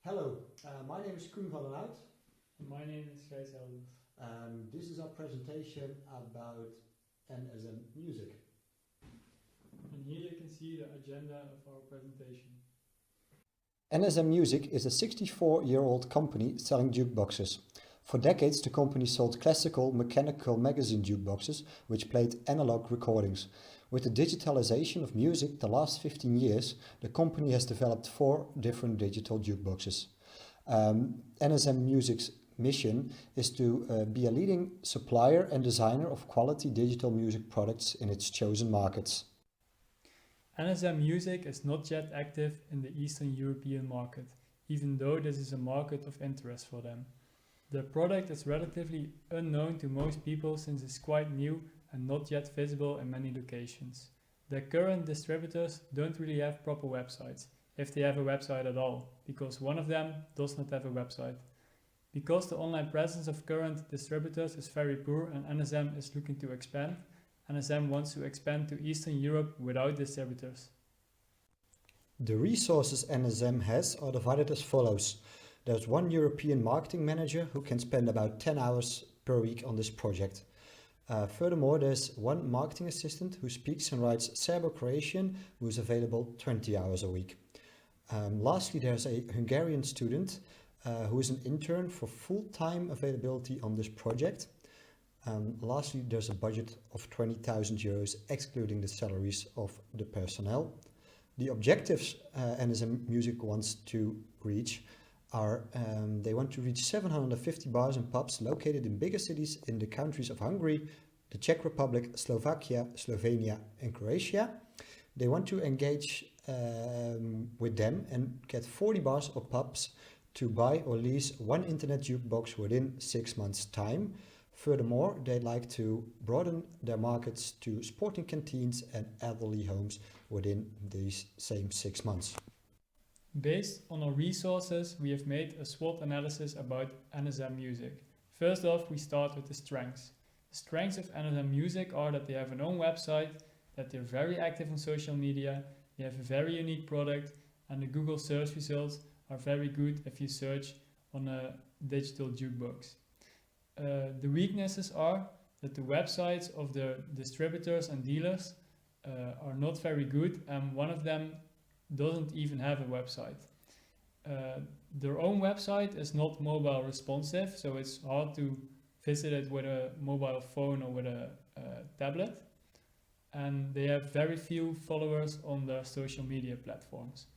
Hello, my name is Koen van Hout. My name is Gijs Heldens. This is our presentation about NSM music. And here you can see the agenda of our presentation. NSM Music is a 64-year-old company selling jukeboxes. For decades the company sold classical mechanical magazine jukeboxes which played analog recordings. With the digitalization of music the last 15 years, the company has developed 4 different digital jukeboxes. NSM Music's mission is to be a leading supplier and designer of quality digital music products in its chosen markets. NSM Music is not yet active in the Eastern European market, even though this is a market of interest for them. Their product is relatively unknown to most people since it's quite new and not yet visible in many locations. Their current distributors don't really have proper websites, if they have a website at all, because one of them does not have a website. Because the online presence of current distributors is very poor and NSM is looking to expand, NSM wants to expand to Eastern Europe without distributors. The resources NSM has are divided as follows. There's one European marketing manager who can spend about 10 hours per week on this project. Furthermore, there's one marketing assistant who speaks and writes Serbo-Croatian who is available 20 hours a week. Lastly, there's a Hungarian student who is an intern for full-time availability on this project. Lastly, there's a budget of 20,000 euros excluding the salaries of the personnel. The objectives NSM Music wants to reach are they want to reach 750 bars and pubs located in bigger cities in the countries of Hungary, the Czech Republic, Slovakia, Slovenia and Croatia. They want to engage with them and get 40 bars or pubs to buy or lease one internet jukebox within 6 months' time. Furthermore, they'd like to broaden their markets to sporting canteens and elderly homes within these same 6 months. Based on our resources, we have made a SWOT analysis about NSM Music. First off, we start with the strengths. The strengths of NSM Music are that they have an own website, that they're very active on social media, they have a very unique product, and the Google search results are very good if you search on a digital jukebox. The weaknesses are that the websites of the distributors and dealers are not very good, and one of them doesn't even have a website. Their own website is not mobile responsive, so it's hard to visit it with a mobile phone or with a tablet. And they have very few followers on their social media platforms.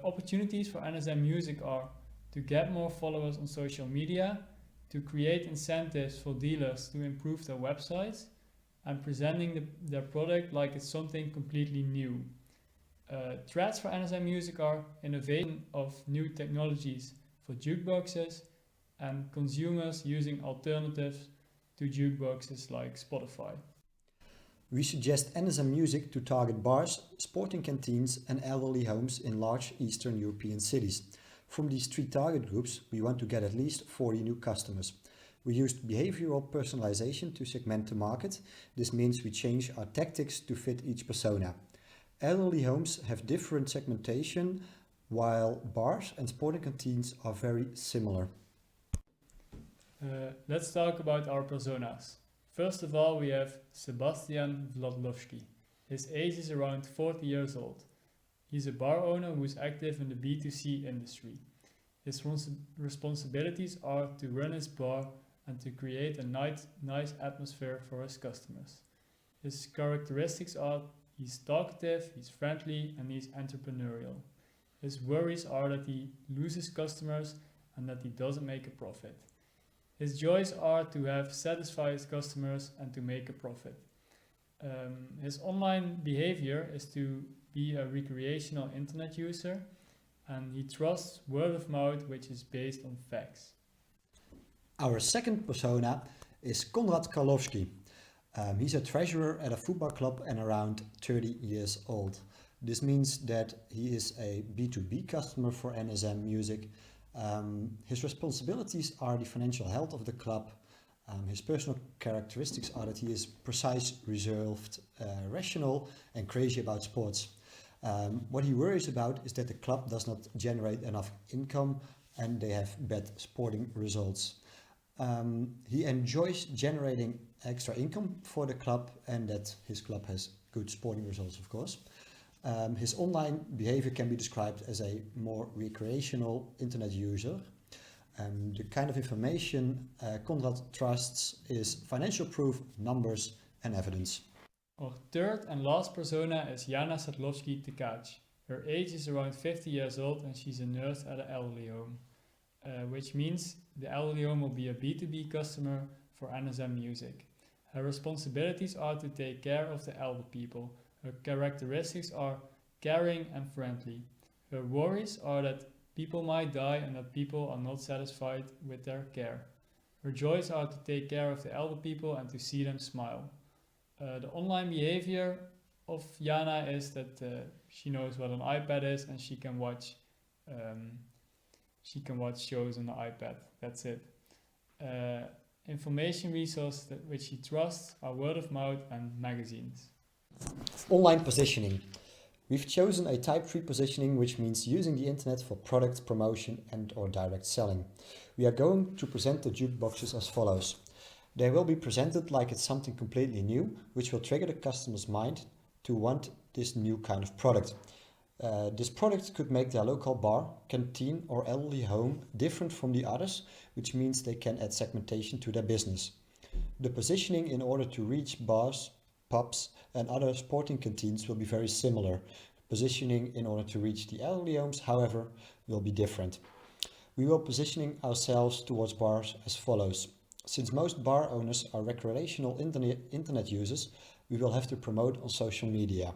Opportunities for NSM Music are to get more followers on social media, to create incentives for dealers to improve their websites, and presenting their product like it's something completely new. Threats for NSM Music are innovation of new technologies for jukeboxes and consumers using alternatives to jukeboxes like Spotify. We suggest NSM Music to target bars, sporting canteens and elderly homes in large Eastern European cities. From these 3 target groups, we want to get at least 40 new customers. We used behavioral personalization to segment the market. This means we change our tactics to fit each persona. Elderly homes have different segmentation, while bars and sporting canteens are very similar. Let's talk about our personas. First of all, we have Sebastian Wladlowski. His age is around 40 years old. He's a bar owner who is active in the B2C industry. His responsibilities are to run his bar and to create a nice atmosphere for his customers. His characteristics are he's talkative, he's friendly and he's entrepreneurial. His worries are that he loses customers and that he doesn't make a profit. His joys are to have satisfied customers and to make a profit. His online behavior is to be a recreational internet user, and he trusts word of mouth, which is based on facts. Our second persona is Konrad Karlowski. He's a treasurer at a football club and around 30 years old. This means that he is a B2B customer for NSM Music. His responsibilities are the financial health of the club. His personal characteristics are that he is precise, reserved, rational and crazy about sports. What he worries about is that the club does not generate enough income and they have bad sporting results. He enjoys generating extra income for the club and that his club has good sporting results, of course. His online behavior can be described as a more recreational internet user. The kind of information Conrad trusts is financial proof, numbers and evidence. Our third and last persona is Jana Sadlowski-Tkac. Her age is around 50 years old and she's a nurse at an elderly home, which means the elderly home will be a B2B customer for NSM Music. Her responsibilities are to take care of the elder people. Her characteristics are caring and friendly. Her worries are that people might die and that people are not satisfied with their care. Her joys are to take care of the elder people and to see them smile. The online behavior of Jana is that she knows what an iPad is and she can watch shows on the iPad. That's it. Information resources which she trusts are word of mouth and magazines. Online positioning. We've chosen a type 3 positioning, which means using the internet for product promotion and or direct selling. We are going to present the jukeboxes as follows. They will be presented like it's something completely new, which will trigger the customer's mind to want this new kind of product. This product could make their local bar, canteen or elderly home different from the others, which means they can add segmentation to their business. The positioning in order to reach bars, pubs and other sporting canteens will be very similar. Positioning in order to reach the elderly homes, however, will be different. We will positioning ourselves towards bars as follows. Since most bar owners are recreational internet users, we will have to promote on social media.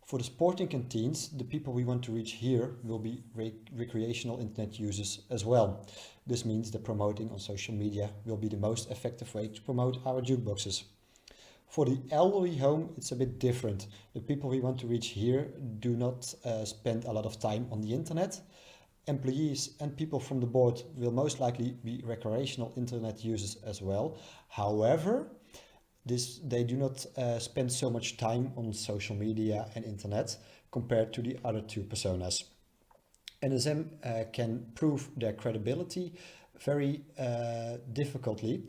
For the sporting canteens, the people we want to reach here will be recreational internet users as well. This means that promoting on social media will be the most effective way to promote our jukeboxes. For the elderly home, it's a bit different. The people we want to reach here do not spend a lot of time on the internet. Employees and people from the board will most likely be recreational internet users as well. However, they do not spend so much time on social media and internet compared to the other two personas. NSM can prove their credibility very difficultly.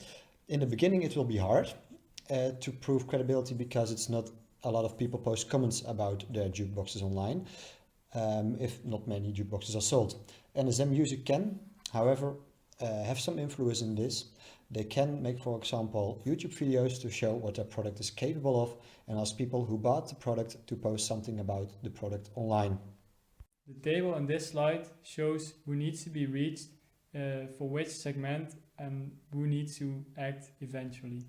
In the beginning it will be hard to prove credibility because it's not a lot of people post comments about their jukeboxes online, if not many jukeboxes are sold. NSM Music can, however, have some influence in this. They can make, for example, YouTube videos to show what their product is capable of and ask people who bought the product to post something about the product online. The table on this slide shows who needs to be reached for which segment and who needs to act eventually.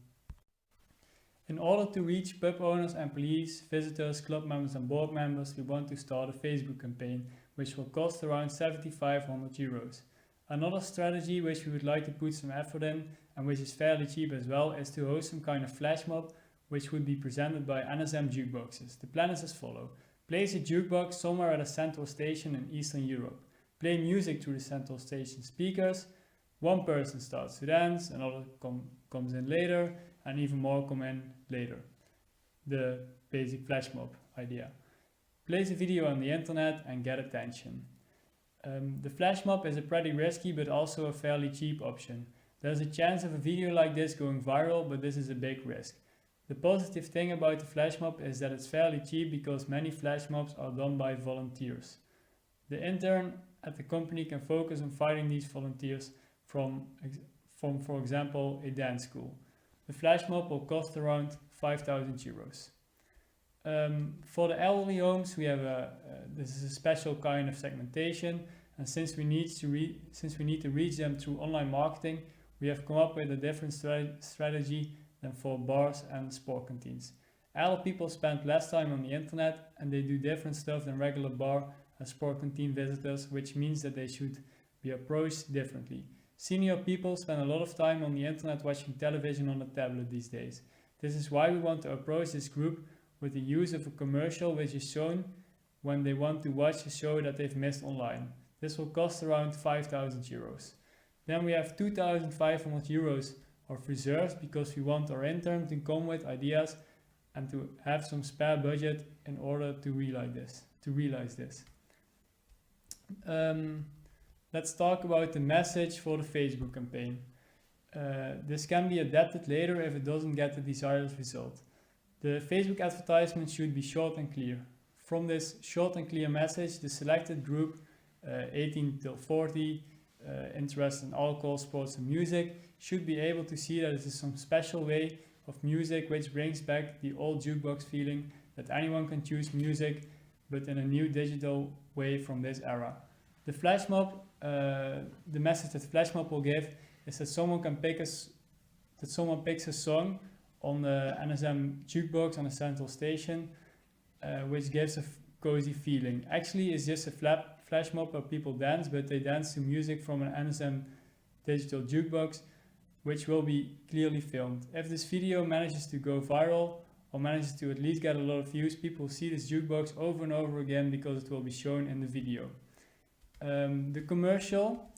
In order to reach pub owners, employees, visitors, club members and board members, we want to start a Facebook campaign, which will cost around 7,500 euros. Another strategy which we would like to put some effort in, and which is fairly cheap as well, is to host some kind of flash mob, which would be presented by NSM jukeboxes. The plan is as follows. Place a jukebox somewhere at a central station in Eastern Europe. Play music through the central station speakers. One person starts to dance, another comes in later, and even more come in later. The basic flash mob idea. Place a video on the internet and get attention. The flash mob is a pretty risky but also a fairly cheap option. There's a chance of a video like this going viral, but this is a big risk. The positive thing about the flash mob is that it's fairly cheap because many flash mobs are done by volunteers. The intern at the company can focus on finding these volunteers from for example, a dance school. The flash mob will cost around 5,000 euros. For the elderly homes, we have this is a special kind of segmentation, and since we need to reach them through online marketing, we have come up with a different strategy than for bars and sport canteens. Elder people spend less time on the internet and they do different stuff than regular bar and sport canteen visitors, which means that they should be approached differently. Senior people spend a lot of time on the internet watching television on a tablet these days. This is why we want to approach this group with the use of a commercial which is shown when they want to watch a show that they've missed online. This will cost around 5,000 euros. Then we have 2,500 euros of reserves because we want our intern to come with ideas and to have some spare budget in order to realize this. realize this. Let's talk about the message for the Facebook campaign. This can be adapted later if it doesn't get the desired result. The Facebook advertisement should be short and clear. From this short and clear message, the selected group, 18 till 40, interested in alcohol, sports and music, should be able to see that it is some special way of music which brings back the old jukebox feeling, that anyone can choose music but in a new digital way from this era. The flash mob, the message that flash mob will give is that someone picks a song on the NSM jukebox on a central station, which gives a cozy feeling. Actually, it's just a flash mob where people dance, but they dance to music from an NSM digital jukebox, which will be clearly filmed. If this video manages to go viral, or manages to at least get a lot of views, people see this jukebox over and over again because it will be shown in the video. The commercial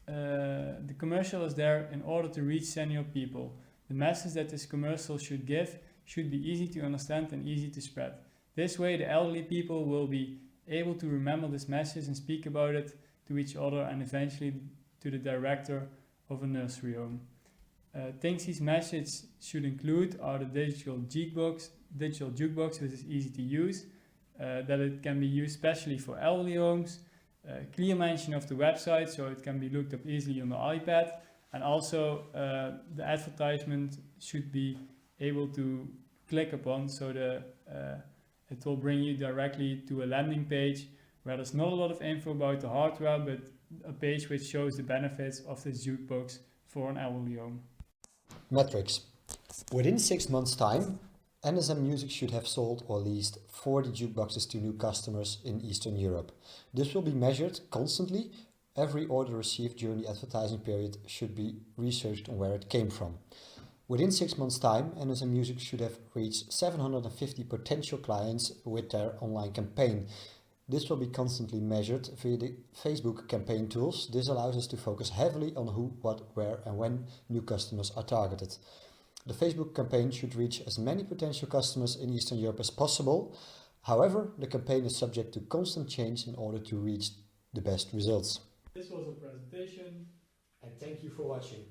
is there in order to reach senior people. The message that this commercial should give should be easy to understand and easy to spread. This way the elderly people will be able to remember this message and speak about it to each other and eventually to the director of a nursery home. Things these messages should include are the digital jukebox, which is easy to use, that it can be used especially for elderly homes, clear mention of the website so it can be looked up easily on the iPad, and also the advertisement should be able to click upon so it will bring you directly to a landing page where there's not a lot of info about the hardware, but a page which shows the benefits of this jukebox for an elderly home. Metrics. Within 6 months' time, NSM Music should have sold or leased 40 jukeboxes to new customers in Eastern Europe. This will be measured constantly. Every order received during the advertising period should be researched on where it came from. Within 6 months' time, NSM Music should have reached 750 potential clients with their online campaign. This will be constantly measured via the Facebook campaign tools. This allows us to focus heavily on who, what, where and when new customers are targeted. The Facebook campaign should reach as many potential customers in Eastern Europe as possible. However, the campaign is subject to constant change in order to reach the best results. This was a presentation. And thank you for watching.